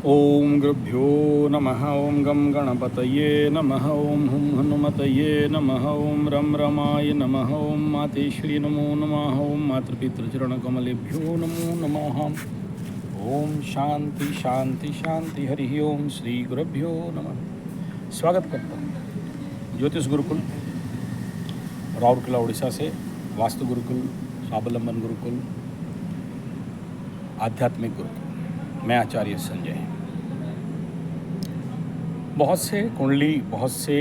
ओम गुरुभ्यो नमः। ओम गं गणपतये नमः। ओम हुं हनुमतये नमः। ओम रम रमाय नमः। ओम मातेश्वरी नमो नमः। ओम मातृपितृचरणकमलेभ्यो नमो नमः। ओम शांति शांति शांति। हरि ओम श्री गुरुभ्यो नमः। स्वागत करता हूँ ज्योतिष गुरुकुल राउरकेला उड़ीसा से, वास्तु गुरुकुल, स्वावलंबन गुरुकुल, आध्यात्मिक गुरुकुल। मैं आचार्य संजय। बहुत से कुंडली, बहुत से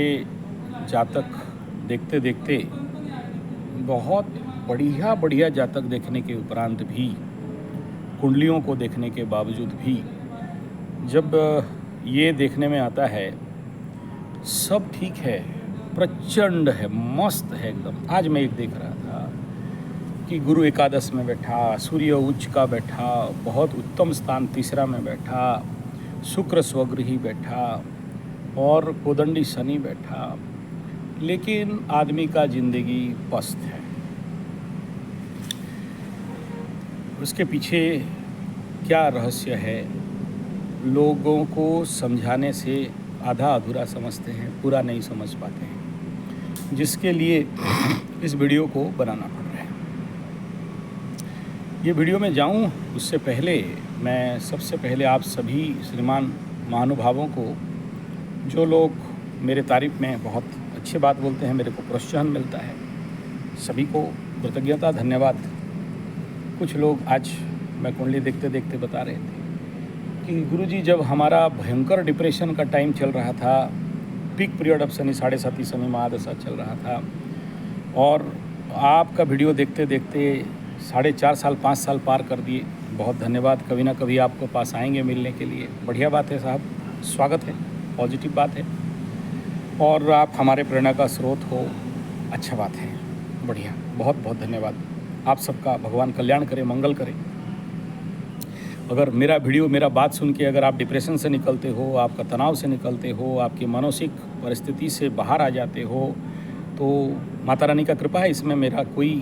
जातक देखते देखते, बहुत बढ़िया बढ़िया जातक देखने के उपरांत भी, कुंडलियों को देखने के बावजूद भी, जब ये देखने में आता है सब ठीक है, प्रचंड है, मस्त है एकदम। आज मैं एक देख रहा था कि गुरु एकादश में बैठा, सूर्य उच्च का बैठा, बहुत उत्तम स्थान तीसरा में बैठा, शुक्र स्वगृही बैठा और कोदंडी शनि बैठा, लेकिन आदमी का जिंदगी पस्त है। उसके पीछे क्या रहस्य है, लोगों को समझाने से आधा अधूरा समझते हैं, पूरा नहीं समझ पाते हैं, जिसके लिए इस वीडियो को बनाना पड़ रहा है। ये वीडियो में जाऊं उससे पहले मैं सबसे पहले आप सभी श्रीमान महानुभावों को, जो लोग मेरे तारीफ में बहुत अच्छी बात बोलते हैं, मेरे को प्रोत्साहन मिलता है, सभी को कृतज्ञता, धन्यवाद। कुछ लोग आज मैं कुंडली देखते देखते बता रहे थे कि गुरुजी, जब हमारा भयंकर डिप्रेशन का टाइम चल रहा था, peak period of Shani, 7.5 Shani महादशा चल रहा था, और आपका वीडियो देखते देखते 4.5 साल 5 साल पार कर दिए। बहुत धन्यवाद। कभी ना कभी आपको पास आएंगे मिलने के लिए। बढ़िया बात है साहब, स्वागत है, पॉजिटिव बात है, और आप हमारे प्रेरणा का स्रोत हो, अच्छा बात है, बढ़िया, बहुत बहुत धन्यवाद। आप सबका भगवान कल्याण करे, मंगल करे। अगर मेरा वीडियो, मेरा बात सुन के अगर आप डिप्रेशन से निकलते हो, आपका तनाव से निकलते हो, आपकी मानसिक परिस्थिति से बाहर आ जाते हो, तो माता रानी का कृपा है। इसमें मेरा कोई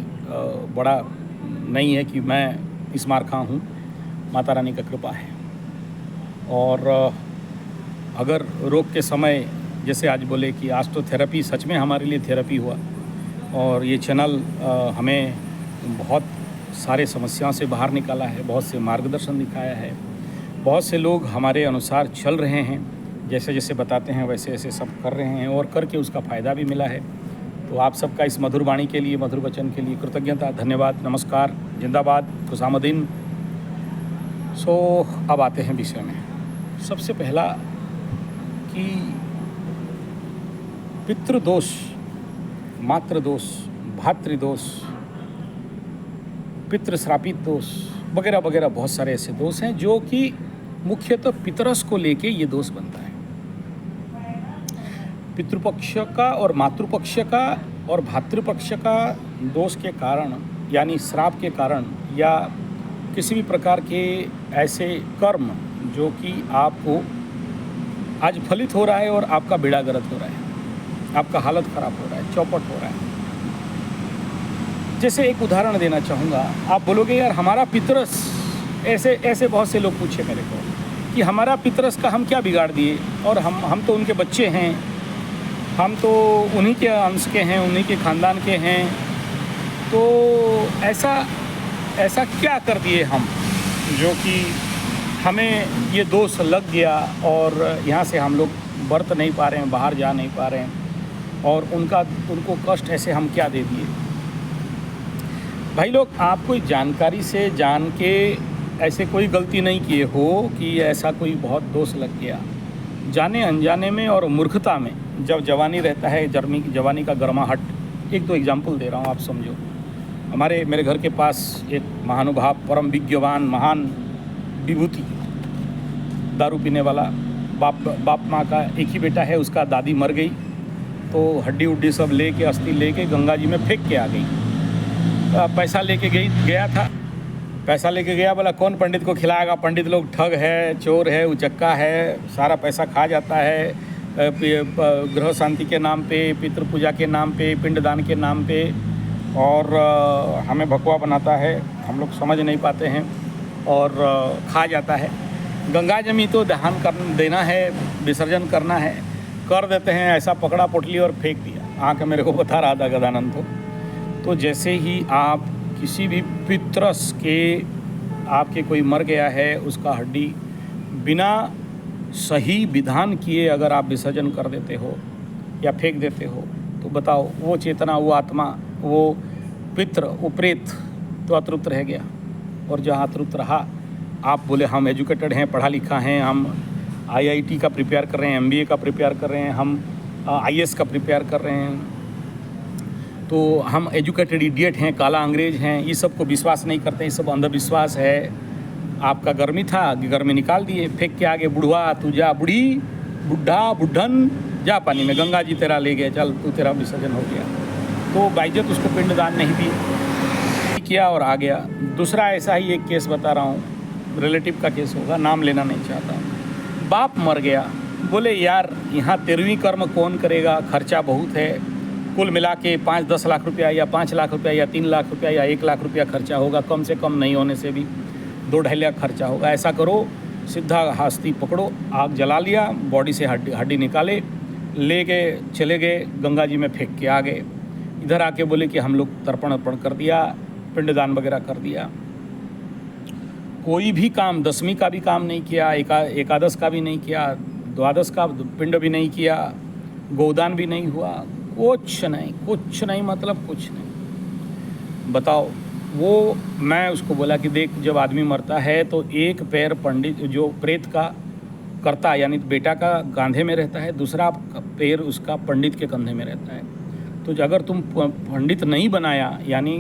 बड़ा नहीं है कि मैं इस मार्का हूँ, माता रानी का कृपा है। और अगर रोग के समय, जैसे आज बोले कि आज तो थेरेपी, सच में हमारे लिए थेरेपी हुआ, और ये चैनल हमें बहुत सारे समस्याओं से बाहर निकाला है, बहुत से मार्गदर्शन दिखाया है, बहुत से लोग हमारे अनुसार चल रहे हैं, जैसे जैसे बताते हैं वैसे वैसे सब कर रहे हैं, और करके उसका फ़ायदा भी मिला है। तो आप सबका इस मधुर वाणी के लिए, मधुर वचन के लिए कृतज्ञता, धन्यवाद, नमस्कार, जिंदाबाद, खुशामदीन। सो अब आते हैं विषय में। सबसे पहला कि पितृदोष, मातृदोष, भातृदोष, पितृश्रापित दोष वगैरह वगैरह, बहुत सारे ऐसे दोष हैं जो कि मुख्यतः पितरस को लेके ये दोष बनता है। पितृपक्ष का और मातृपक्ष का और भातृपक्ष का दोष के कारण, यानी श्राप के कारण, या किसी भी प्रकार के ऐसे कर्म जो कि आपको आज फलित हो रहा है और आपका बेड़ा गर्क हो रहा है, आपका हालत ख़राब हो रहा है, चौपट हो रहा है। जैसे एक उदाहरण देना चाहूँगा। आप बोलोगे यार हमारा पितरस, ऐसे बहुत से लोग पूछे मेरे को कि हमारा पितरस का हम क्या बिगाड़ दिए, और हम तो उनके बच्चे हैं, हम तो उन्हीं के अंश के हैं, उन्हीं के ख़ानदान के हैं, तो ऐसा क्या कर दिए हम जो कि हमें ये दोष लग गया, और यहाँ से हम लोग बरत नहीं पा रहे हैं, बाहर जा नहीं पा रहे हैं, और उनको कष्ट ऐसे हम क्या दे दिए। भाई लोग, आप कोई जानकारी से जान के ऐसे कोई गलती नहीं किए हो कि ऐसा कोई बहुत दोष लग गया। जाने अनजाने में और मूर्खता में, जब जवानी रहता है, जवानी का गर्माहट, एक दो एग्जाम्पल दे रहा हूँ, आप समझो। मेरे घर के पास एक महानुभाव, परम विज्ञवान, महान विभूति, दारू पीने वाला, बाप माँ का एक ही बेटा है, उसका दादी मर गई, तो हड्डी उड्डी सब लेके, अस्थि लेके गंगा जी में फेंक के आ गई। पैसा लेके गया था, पैसा लेके गया, बोला कौन पंडित को खिलाएगा, पंडित लोग ठग है, चोर है, उचक्का है, सारा पैसा खा जाता है, ग्रह शांति के नाम पे, पितृ पूजा के नाम पे, पिंडदान के नाम पे, और हमें भकवा बनाता है, हम लोग समझ नहीं पाते हैं, और खा जाता है। गंगा जमी तो दहन कर देना है, विसर्जन करना है, कर देते हैं, ऐसा पकड़ा पोटली और फेंक दिया। आके मेरे को बता रहा था गदानंद तो जैसे ही आप किसी भी पितरस के, आपके कोई मर गया है, उसका हड्डी बिना सही विधान किए अगर आप विसर्जन कर देते हो या फेंक देते हो, तो बताओ वो चेतना, वो आत्मा, वो पितृ, वो प्रेत तो अतृप्त रह गया। और जहाँ अतृप्त रहा, आप बोले हम एजुकेटेड हैं, पढ़ा लिखा हैं, हम IIT का प्रिपेयर कर रहे हैं, MBA का प्रिपेयर कर रहे हैं, हम IAS का प्रिपेयर कर रहे हैं, तो हम एजुकेटेड इडियट हैं, काला अंग्रेज हैं, ये सब को विश्वास नहीं करते, ये सब अंधविश्वास है। आपका गर्मी था, गर्मी निकाल दिए, फेंक के आगे, बुढ़वा तू जा, बुढ़ी, बुढ़ा, बुढ़न जा पानी में, गंगा जी तेरा ले गए, चल तू, तेरा विसर्जन हो गया। तो बाइज्जत उसको पिंडदान नहीं भी किया और आ गया। दूसरा ऐसा ही एक केस बता रहा हूँ, रिलेटिव का केस होगा, नाम लेना नहीं चाहता हूँ। बाप मर गया, बोले यार यहाँ 13वीं कर्म कौन करेगा, खर्चा बहुत है, कुल मिला के 5-10 लाख रुपया या 5 लाख रुपया या 3 लाख रुपया या 1 लाख रुपया खर्चा होगा, कम से कम नहीं होने से भी 2-2.5 लाख खर्चा होगा। ऐसा करो, सीधा हस्ती पकड़ो, आग जला लिया, बॉडी से हड्डी निकाले, ले गए, चले गए, गंगा जी में फेंक के आ गए। इधर आके बोले कि हम लोग तर्पण अर्पण कर दिया, पिंडदान वगैरह कर दिया। कोई भी काम, 10वीं का भी काम नहीं किया, एकादश का भी नहीं किया, द्वादश का पिंड भी नहीं किया, गोदान भी नहीं हुआ, कुछ नहीं, मतलब कुछ नहीं। बताओ, वो मैं उसको बोला कि देख, जब आदमी मरता है तो एक पैर पंडित जो प्रेत का करता, यानी बेटा का कंधे में रहता है, दूसरा पैर उसका पंडित के कंधे में रहता है। तो अगर तुम पंडित नहीं बनाया, यानी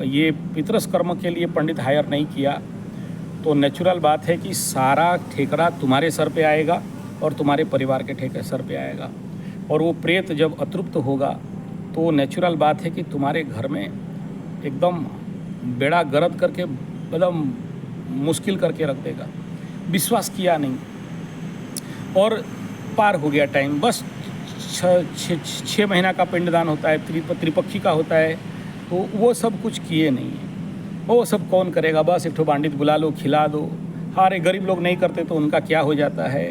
ये पितरस कर्म के लिए पंडित हायर नहीं किया, तो नेचुरल बात है कि सारा ठेकरा तुम्हारे सर पे आएगा और तुम्हारे परिवार के ठेके सर पे आएगा। और वो प्रेत जब अतृप्त होगा तो नेचुरल बात है कि तुम्हारे घर में एकदम बेड़ा गर्द करके, एकदम मुश्किल करके रख देगा। विश्वास किया नहीं और पार हो गया टाइम। बस 6 महीना का पिंडदान होता है, त्रिपक्षी का होता है, तो वो सब कुछ किए नहीं है। वो सब कौन करेगा, बस एक ठो पंडित बुला लो, खिला दो। अरे गरीब लोग नहीं करते तो उनका क्या हो जाता है,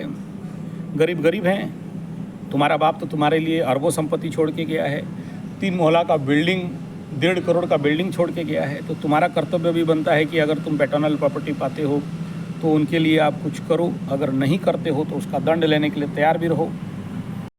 गरीब हैं। तुम्हारा बाप तो तुम्हारे लिए अरबों संपत्ति छोड़ के गया है, 3 मोहल्ला का बिल्डिंग, 1.5 करोड़ का बिल्डिंग छोड़ के गया है। तो तुम्हारा कर्तव्य भी बनता है कि अगर तुम पैटर्नल प्रॉपर्टी पाते हो तो उनके लिए आप कुछ करो, अगर नहीं करते हो तो उसका दंड लेने के लिए तैयार भी रहो।